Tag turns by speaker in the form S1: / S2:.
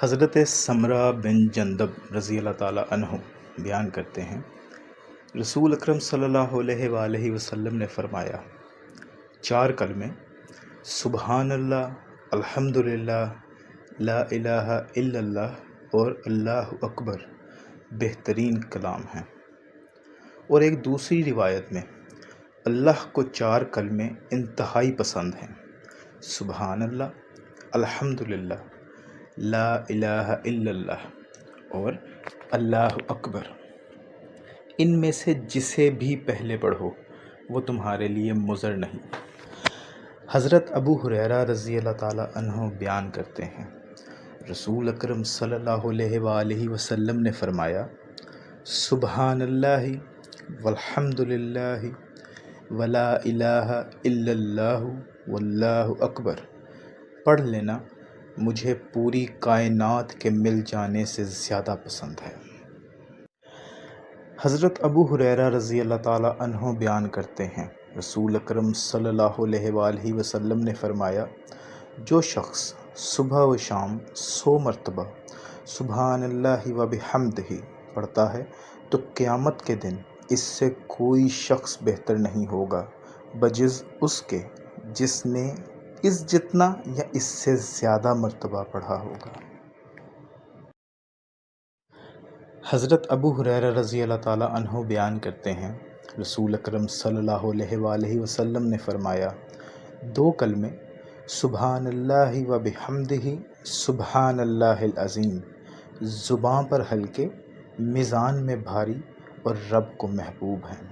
S1: حضرت سمرہ بن جندب رضی اللہ تعالیٰ عنہ بیان کرتے ہیں، رسول اکرم صلی اللہ علیہ وآلہ وسلم نے فرمایا، 4 کلمے سبحان اللہ، الحمدللہ، لا الہ الا اللہ اور اللہ اکبر بہترین کلام ہیں۔ اور ایک دوسری روایت میں اللہ کو 4 کلمے انتہائی پسند ہیں، سبحان اللہ، الحمدللہ، لا الہ الا اللہ اور اللہ اکبر۔ ان میں سے جسے بھی پہلے پڑھو وہ تمہارے لیے مضر نہیں۔ حضرت ابو ہریرہ رضی اللہ تعالیٰ عنہ بیان کرتے ہیں، رسول اکرم صلی اللہ علیہ وآلہ وسلم نے فرمایا، سبحان اللہ والحمد للہ ولا الہ الا اللہ واللہ اکبر پڑھ لینا مجھے پوری کائنات کے مل جانے سے زیادہ پسند ہے۔ حضرت ابو ہریرہ رضی اللہ تعالیٰ عنہ بیان کرتے ہیں، رسول اکرم صلی اللہ علیہ وآلہ وسلم نے فرمایا، جو شخص صبح و شام 100 مرتبہ سبحان اللہ و بحمدہ پڑھتا ہے تو قیامت کے دن اس سے کوئی شخص بہتر نہیں ہوگا بجز اس کے جس نے اس جتنا یا اس سے زیادہ مرتبہ پڑھا ہوگا۔ حضرت ابو ہریرہ رضی اللہ تعالیٰ عنہ بیان کرتے ہیں، رسول اکرم صلی اللہ علیہ وآلہ وسلم نے فرمایا، 2 کلمے سبحان اللہ و بحمدہ سبحان اللہ العظیم زباں پر ہلکے، میزان میں بھاری اور رب کو محبوب ہیں۔